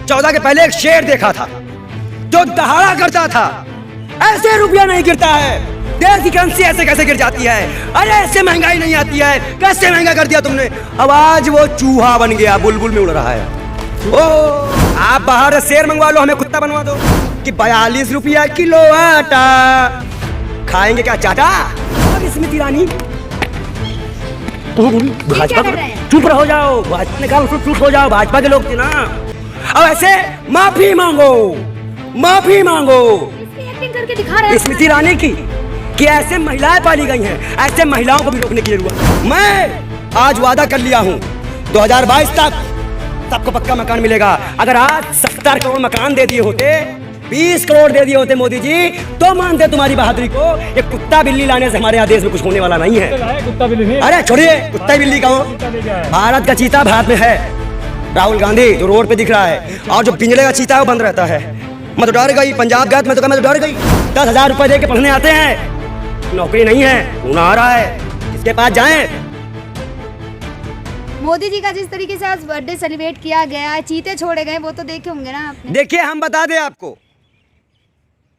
2014 के पहले एक शेर देखा था जो दहाड़ा करता था। ऐसे रुपया नहीं गिरता है, देश की करेंसी ऐसे कैसे गिर जाती है? अरे ऐसे महंगाई नहीं आती है, कैसे महंगा कर दिया तुमने? अब आज वो चूहा बन गया, बुलबुल में उड़ रहा है। ओ आप बाहर से शेर मंगवा लो, हमें कुत्ता बनवा दो कि 42 रुपया किलो आटा। खाएंगे क्या चाटा? अब स्मृति ईरानी भाजपा चुप रहो जाओ, भाजपा निकाल चुप हो जाओ, भाजपा के लोग थे ना। अब ऐसे माफी मांगो, माफी मांगो। एक्टिंग करके दिखा रहे हैं स्मृति ईरानी की कि ऐसे महिलाएं पाली गई हैं, ऐसे महिलाओं को भी रोकने की जरूरत। मैं आज वादा कर लिया हूँ 2022 तक सबको पक्का मकान मिलेगा। अगर आज 70 करोड़ मकान दे दिए होते, 20 करोड़ दे दिए होते मोदी जी, तो मानते तुम्हारी बहादुरी को। ये कुत्ता बिल्ली लाने से हमारे यहाँ देश में कुछ होने वाला नहीं है। कुत्ता बिल्ली नहीं। अरे छोड़िए कुत्ता बिल्ली का, भारत का चीता भारत में है। राहुल गांधी जो रोड पे दिख रहा है, और जो पिंजरे का चीता है वो बंद रहता है। मैं तो डर गई, पंजाब गया मैं तो डर गई। 10,000 रुपए दे के पढ़ने आते हैं, नौकरी नहीं है, ऊना आ रहा है, इसके पास जाएं। मोदी जी का जिस तरीके से आज बर्थडे सेलिब्रेट किया गया, चीते छोड़े गए, वो तो देखे होंगे ना आपने। देखिए हम बता दें आपको,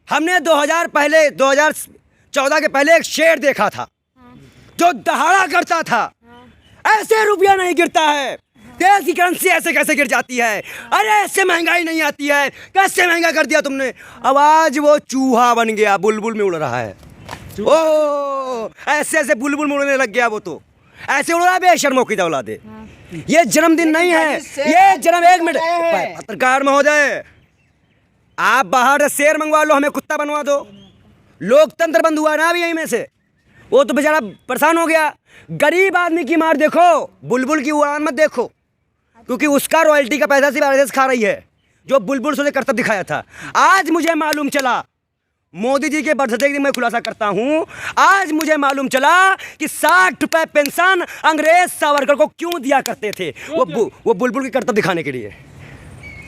हमने 2014 के पहले एक शेर देखा था जो दहाड़ा करता था। ऐसे रुपया नहीं गिरता है, देश की करेंसी ऐसे कैसे गिर जाती है? अरे ऐसे महंगाई नहीं आती है, कैसे महंगा कर दिया तुमने? अब आज वो चूहा बन गया, बुलबुल में उड़ रहा है। ओ ऐसे ऐसे बुलबुल में उड़ने लग गया वो, तो ऐसे उड़ रहा है बेशर्मों की औलादे। ये जन्मदिन नहीं है, ये जन्म। एक मिनट पत्रकार महोदय, आप बाहर से शेर मंगवा लो, हमें कुत्ता बनवा दो। लोकतंत्र बंद हुआ ना अभी यहीं में से। वो तो बेचारा परेशान हो गया। गरीब आदमी की मार देखो, बुलबुल की उड़ान मत देखो, क्योंकि उसका रॉयल्टी का पैसा सिर्फ आरएसएस खा रही है, जो बुलबुल से करतब दिखाया था। आज मुझे मालूम चला, मोदी जी के बर्थडे के दिन मैं खुलासा करता हूं, आज मुझे मालूम चला कि 60 रुपए पेंशन अंग्रेज सावरकर को क्यों दिया करते थे, वो बुलबुल की करतब दिखाने के लिए।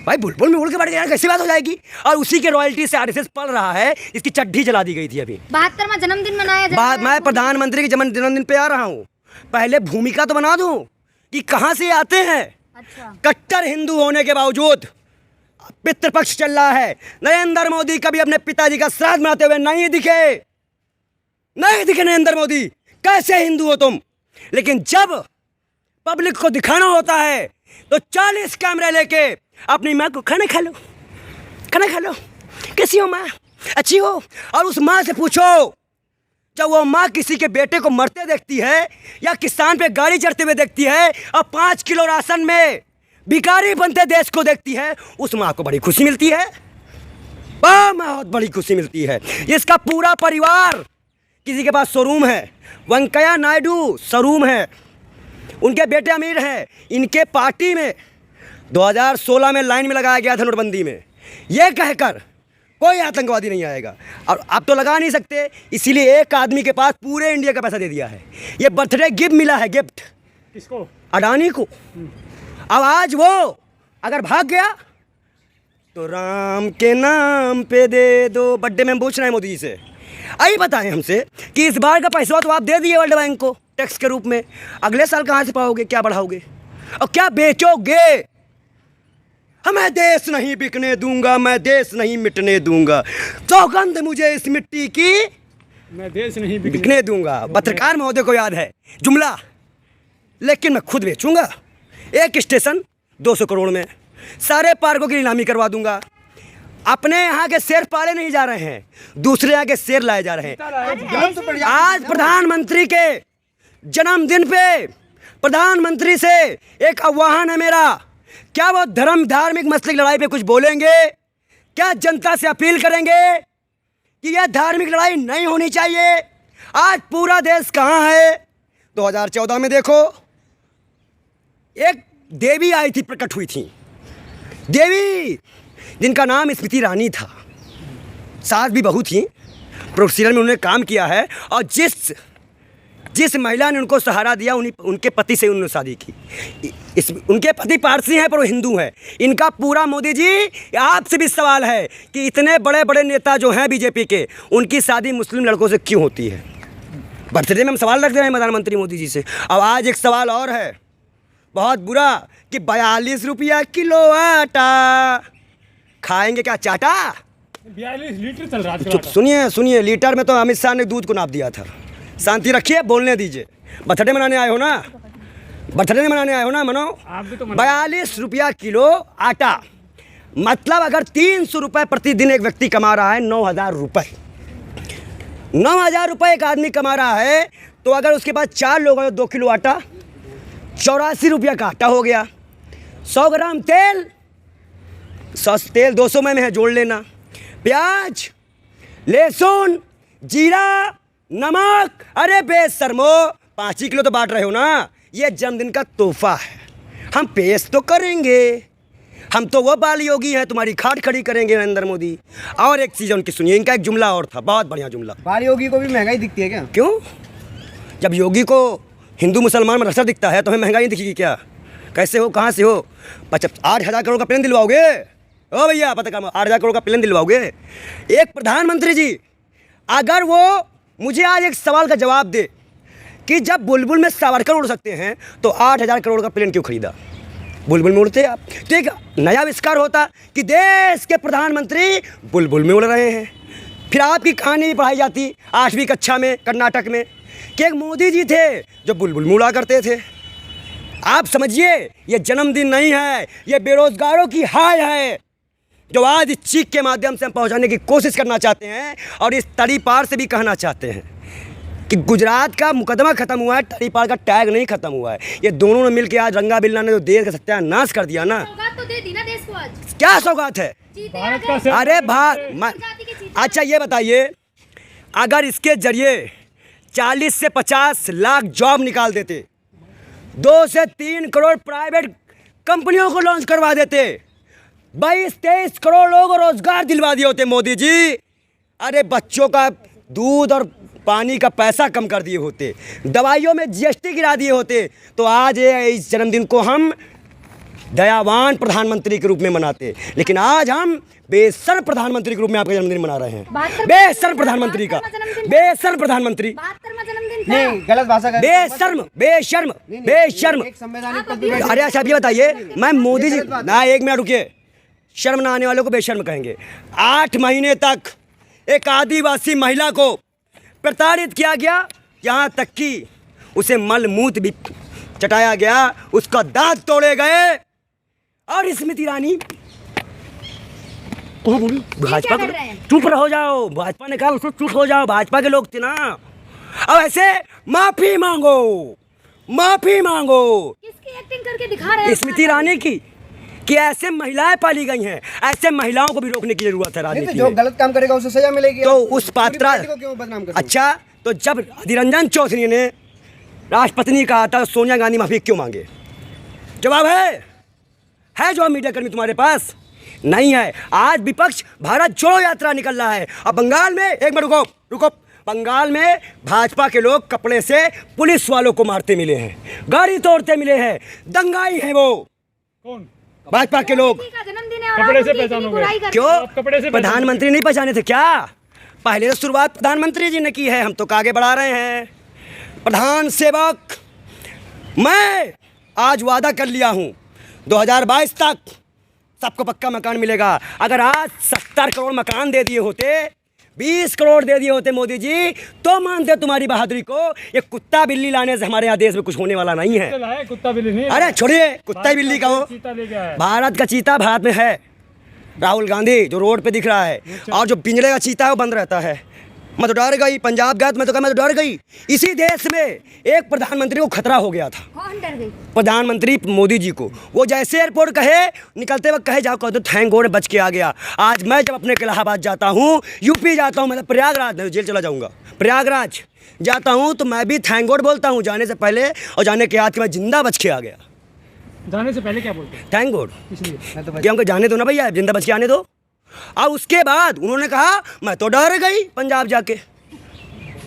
भाई बुलबुल में उड़ के बैठ गया, कैसी बात हो जाएगी? और उसी के रॉयल्टी से आरएसएस पढ़ रहा है, इसकी चड्ढी जला दी गई थी अभी। 72वां जन्मदिन मनाया जा रहा है। मैं प्रधानमंत्री के जन्मदिन पे आ रहा हूँ, पहले भूमिका तो बना दूं कि कहाँ से आते हैं। अच्छा। कट्टर हिंदू होने के बावजूद पितृपक्ष चल रहा है। नरेंद्र मोदी कभी अपने पिताजी का श्राद्ध मनाते हुए नहीं दिखे, नहीं दिखे नरेंद्र मोदी। कैसे हिंदू हो तुम? लेकिन जब पब्लिक को दिखाना होता है तो 40 कैमरे लेके अपनी माँ को खाना खा लो, खाना खा लो, कैसी हो माँ? अच्छी हो? और उस माँ से पूछो, जब वो माँ किसी के बेटे को मरते देखती है या किसान पे गाड़ी चढ़ते हुए देखती है और 5 किलो राशन में भिखारी बनते देश को देखती है, उस माँ को बड़ी खुशी मिलती है, बहुत बड़ी खुशी मिलती है। इसका पूरा परिवार, किसी के पास शोरूम है, वेंकैया नायडू शोरूम है, उनके बेटे अमीर हैं। इनके पार्टी में 2016 में लाइन में लगाया गया था नोटबंदी में, ये कहकर कोई आतंकवादी नहीं आएगा। और अब तो लगा नहीं सकते, इसीलिए एक आदमी के पास पूरे इंडिया का पैसा दे दिया है। ये बर्थडे गिफ्ट मिला है, गिफ्ट किसको? अडानी को। अब आज वो अगर भाग गया तो राम के नाम पे दे दो। बर्थडे में पूछ रहे हैं मोदी जी से, आइए बताएं हमसे कि इस बार का पैसा तो आप दे दिए वर्ल्ड बैंक को टैक्स के रूप में, अगले साल कहाँ से पाओगे? क्या बढ़ाओगे और क्या बेचोगे? हमें देश नहीं बिकने दूंगा, मैं देश नहीं मिटने दूंगा, सौगंध मुझे इस मिट्टी की, मैं देश नहीं बिकने दूंगा। पत्रकार महोदय को याद है जुमला, लेकिन मैं खुद बेचूंगा। एक स्टेशन 200 करोड़ में, सारे पार्कों की नीलामी करवा दूंगा। अपने यहाँ के शेर पाले नहीं जा रहे हैं, दूसरे यहाँ के शेर लाए जा रहे हैं। आज प्रधानमंत्री के जन्मदिन पे प्रधानमंत्री से एक आह्वान है मेरा, क्या वो धार्मिक मसले की लड़ाई पे कुछ बोलेंगे? क्या जनता से अपील करेंगे कि यह धार्मिक लड़ाई नहीं होनी चाहिए? आज पूरा देश कहाँ है? 2014 में देखो, एक देवी आई थी, प्रकट हुई थी देवी, जिनका नाम स्मृति ईरानी था। सास भी बहू थी, प्रोसीजर में उन्होंने काम किया है, और जिस महिला ने उनको सहारा दिया उनके पति से उन्होंने शादी की। उनके पति पारसी हैं पर वो हिंदू हैं। इनका पूरा, मोदी जी आपसे भी सवाल है कि इतने बड़े बड़े नेता जो हैं बीजेपी के, उनकी शादी मुस्लिम लड़कों से क्यों होती है? बर्थडे में हम सवाल रख रहे हैं प्रधानमंत्री मोदी जी से। अब आज एक सवाल और है, बहुत बुरा, कि 42 रुपया किलो आटा। खाएंगे क्या चाटा? 42 लीटर चल रहा है। सुनिए सुनिए, लीटर में तो अमित शाह ने दूध को नाप दिया था। शांति रखिए, बोलने दीजिए। बर्थडे मनाने आए हो ना, बर्थडे मनाने आए हो ना, मनो। आप भी तो 42 रुपया किलो आटा, मतलब अगर 300 रुपये प्रतिदिन एक व्यक्ति कमा रहा है, 9,000 रुपये, 9,000 रुपये एक आदमी कमा रहा है, तो अगर उसके पास 4 लोग हैं, 2 किलो आटा, 84 रुपया का आटा हो गया। 100 ग्राम तेल, 200 में है, जोड़ लेना। प्याज, लहसुन, जीरा, नमक। अरे बेशर्मो, 5 ही किलो तो बांट रहे हो ना। ये जन्मदिन का तोहफा है, हम पेश तो करेंगे। हम तो वो बाल योगी हैं, तुम्हारी खाट खड़ी करेंगे नरेंद्र मोदी। और एक चीज़ उनकी सुनिए, इनका एक जुमला और था, बहुत बढ़िया जुमला। बाल योगी को भी महंगाई दिखती है क्या? क्यों? जब योगी को हिंदू मुसलमान में रक्षा दिखता है तो हमें महंगाई दिखेगी क्या? कैसे हो, कहाँ से हो? 8,000 करोड़ का प्लेन दिलवाओगे? ओ भैया, पता काम, 8,000 करोड़ का प्लेन दिलवाओगे? एक प्रधानमंत्री जी अगर वो मुझे आज एक सवाल का जवाब दे कि जब बुलबुल में सावरकर उड़ सकते हैं तो 8,000 करोड़ का प्लेन क्यों खरीदा? बुलबुल में उड़ते आप, तो एक नया आविष्कार होता कि देश के प्रधानमंत्री बुलबुल में उड़ रहे हैं। फिर आपकी कहानी भी पढ़ाई जाती 8वीं कक्षा में कर्नाटक में कि एक मोदी जी थे जो बुलबुल में उड़ा करते थे। आप समझिए, ये जन्मदिन नहीं है, ये बेरोजगारों की हाय है जो आज इस चीख के माध्यम से हम पहुंचाने की कोशिश करना चाहते हैं। और इस तड़ी पार से भी कहना चाहते हैं कि गुजरात का मुकदमा खत्म हुआ है, तड़ी पार का टैग नहीं खत्म हुआ है। ये दोनों ने मिलकर आज रंगा बिल्ला ने जो देश का सत्यानाश कर दिया ना। सौगात तो दे दी ना देश को आज। क्या सौगात है? भारत का अरे अच्छा ये बताइए, अगर इसके जरिए 40 से 50 लाख जॉब निकाल देते, 2 से 3 करोड़ प्राइवेट कंपनियों को लॉन्च करवा देते, 22-23 करोड़ लोगों को रोजगार दिलवा दिए होते मोदी जी। अरे बच्चों का दूध और पानी का पैसा कम कर दिए होते, दवाइयों में GST गिरा दिए होते, तो आज इस जन्मदिन को हम दयावान प्रधानमंत्री के रूप में मनाते। लेकिन आज हम बेशर्म प्रधानमंत्री के रूप में आपका जन्मदिन मना रहे हैं। बेशर्म प्रधानमंत्री का, बेशर्म प्रधानमंत्री, 72वां जन्मदिन नहीं, गलत भाषा कर। बेशर्म, बेशर्म, बेशर्म। एक संवैधानिक पद पे अरे अच्छा, आप ये बताइए, मैं मोदी जी ना, 1 मिनट रुकिए, शर्म ना आने वालों को बेशर्म कहेंगे। 8 महीने तक एक आदिवासी महिला को प्रताड़ित किया गया, यहाँ तक कि उसे मलमूत्र भी चटाया गया, उसका दांत तोड़े गए। और स्मृति ईरानी भाजपा को चुप हो जाओ, भाजपा ने कहा उसको चुप हो जाओ, भाजपा के लोग थे ना। अब ऐसे माफी मांगो, माफी मांगो। किसकी एक्टिंग करके दिखा रहे हैं? स्मृति ईरानी की, कि ऐसे महिलाएं पाली गई हैं, ऐसे महिलाओं को भी रोकने की जरूरत है राजनीति जो में। गलत काम करेगा उसे सजा मिलेगी। तो उस पात्रा को क्यों बदनाम कर? अच्छा, तो जब अधिरंजन चौधरी ने राष्ट्रपति कहा था सोनिया गांधी माफी क्यों मांगे? जवाब है जो मीडिया कर्मी तुम्हारे पास नहीं है। आज विपक्ष भारत जोड़ो यात्रा निकल रहा है। अब बंगाल में, एक मिनट रुको, बंगाल में भाजपा के लोग कपड़े से पुलिस वालों को मारते मिले हैं, गाड़ी तोड़ते मिले हैं, दंगाई है वो। कौन? भाजपा के लोग। जन्मदिन है और कपड़े आप से उनकी पहचानोगे? इतनी बुराई करते क्यों? हैं। कपड़े से प्रधानमंत्री नहीं पहचाने थे क्या? पहले तो शुरुआत प्रधानमंत्री जी ने की है, हम तो आगे बढ़ा रहे हैं। प्रधान सेवक, मैं आज वादा कर लिया हूँ 2022 तक सबको पक्का मकान मिलेगा। अगर आज 70 करोड़ मकान दे दिए होते, 20 करोड़ दे दिए होते मोदी जी, तो मानते तुम्हारी बहादुरी को। ये कुत्ता बिल्ली लाने से हमारे यहाँ देश में कुछ होने वाला नहीं है। कुत्ता बिल्ली नहीं। अरे छोड़िए, कुत्ता बिल्ली का हो, चीता ले गया है। भारत का चीता भारत में है। राहुल गांधी जो रोड पे दिख रहा है, और जो पिंजरे का चीता है वो बंद रहता है। मैं तो डर गई, पंजाब गया तो मैं तो डर गई। इसी देश में एक प्रधानमंत्री को खतरा हो गया था। कौन डर गई? प्रधानमंत्री मोदी जी को। वो जैसे एयरपोर्ट कहे, निकलते वक्त कहे जाओ, कह दो थैंक गॉड बच के आ गया। आज मैं जब अपने इलाहाबाद जाता हूँ, यूपी जाता हूँ, मतलब प्रयागराज, नहीं जेल चला जाऊँगा, प्रयागराज जाता हूँ तो मैं भी थैंक गॉड बोलता हूँ जाने से पहले, और जाने के बाद मैं जिंदा बच के आ गया। जाने से पहले क्या बोलते हैं? थैंक गॉड, इसलिए कि हमको जाने दो ना भैया, जिंदा बच के आने दो। और उसके बाद उन्होंने कहा मैं तो डर गई पंजाब जाके।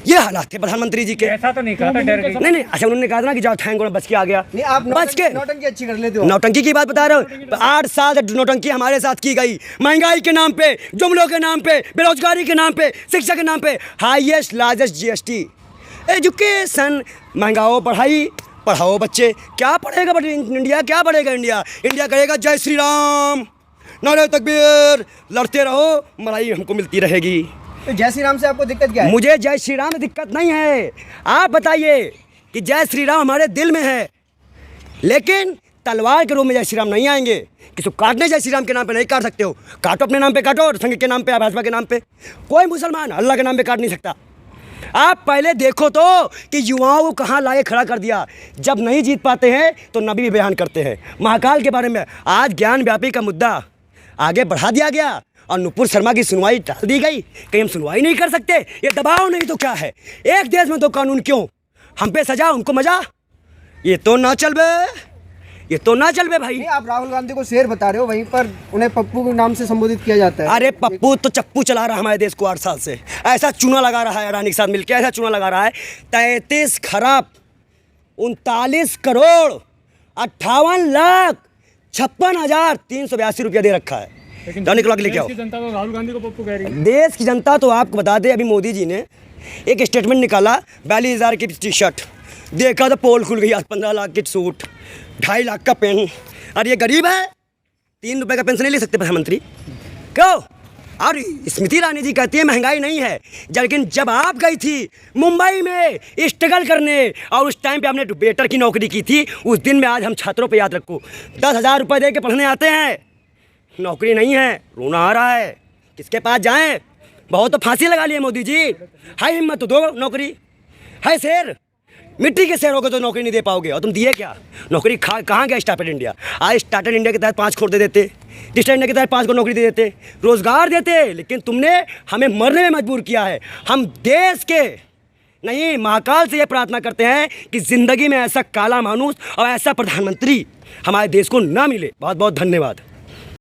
ये हालात थे प्रधानमंत्री जी के। ऐसा तो नहीं कहा था डर गई। नहीं, अच्छा उन्होंने कहा था ना कि जाओ थैंक गॉड बच के आ गया। नहीं, आप बच के नौटंकी अच्छी कर लेते हो। नौटंकी की बात बता रहे हो। 8 साल से नौटंकी हमारे साथ की गई, महंगाई के नाम पे, जुमलों के नाम पे, बेरोजगारी के नाम पे, शिक्षा के नाम पे, हाईएस्ट लार्जेस्ट GST, एजुकेशन, महंगाओ पढ़ाई, पढ़ाओ बच्चे, क्या पढ़ेगा बट इंडिया, क्या पढ़ेगा इंडिया? इंडिया कहेगा जय श्री राम, नारे तकबीर, लड़ते रहो, मलाई हमको मिलती रहेगी। तो जय श्री राम से आपको दिक्कत क्या है? मुझे जय श्री राम में दिक्कत नहीं है। आप बताइए कि जय श्री राम हमारे दिल में है, लेकिन तलवार के रूप में जय श्री राम नहीं आएंगे। किसी को काटने जय श्री राम के नाम पे नहीं काट सकते हो, काटो अपने नाम पे काटो, और संघ के नाम पे, भाजपा के नाम पे। कोई मुसलमान अल्लाह के नाम पे काट नहीं सकता। आप पहले देखो तो कि युवाओं को कहाँ लाके खड़ा कर दिया। जब नहीं जीत पाते हैं तो नबी भी बयान करते हैं महाकाल के बारे में। आज ज्ञान व्यापी का मुद्दा आगे बढ़ा दिया गया और नुपुर शर्मा की सुनवाई टाल दी गई। कहीं हम सुनवाई नहीं कर सकते? ये दबाव नहीं तो क्या है? एक देश में दो कानून क्यों? हम पे सजा उनको मजा, ये तो ना चल बे, ये तो ना चल बे भाई। नहीं, आप राहुल गांधी को शेर बता रहे हो, वहीं पर उन्हें पप्पू के नाम से संबोधित किया जाता है। अरे पप्पू तो चप्पू चला रहा है हमारे देश को 8 साल से। ऐसा चूना लगा रहा है अडानी के साथ मिलकर, ऐसा चूना लगा रहा है। 33 खरब 39 करोड़ 58,56,382 रुपया दे रखा है। निकला के लेके आओ। देश की जनता तो राहुल गांधी को पप्पू कह रही है। देश की जनता तो आपको बता दे, अभी मोदी जी ने एक स्टेटमेंट निकाला, 42,000 की टी शर्ट देखा तो पोल खुल गई। आज 15 लाख की सूट, 2.5 लाख का पेन। अरे ये गरीब है, 3 रुपए का पेंशन नहीं ले सकते प्रधानमंत्री क्यों? और स्मृति ईरानी जी कहती है महंगाई नहीं है, लेकिन जब आप गई थी मुंबई में स्ट्रगल करने और उस टाइम पे आपने वेटर की नौकरी की थी, उस दिन में आज हम छात्रों पे याद रखो 10,000 रुपये दे के पढ़ने आते हैं, नौकरी नहीं है, रोना आ रहा है, किसके पास जाएं? बहुत तो फांसी लगा लिए मोदी जी। हाय हिम्मत तो दो नौकरी। हाय शेर, मिट्टी के शेर हो गए तो नौकरी नहीं दे पाओगे, और तुम दिए क्या? नौकरी कहाँ गया स्टार्टअप इंडिया? आज स्टार्टअप इंडिया के तहत 5 करोड़ दे देते, डिजिटल इंडिया के तहत 5 को नौकरी दे देते, रोजगार देते, लेकिन तुमने हमें मरने में मजबूर किया है। हम देश के नहीं, महाकाल से ये प्रार्थना करते हैं कि ज़िंदगी में ऐसा काला मानूस और ऐसा प्रधानमंत्री हमारे देश को ना मिले। बहुत बहुत धन्यवाद।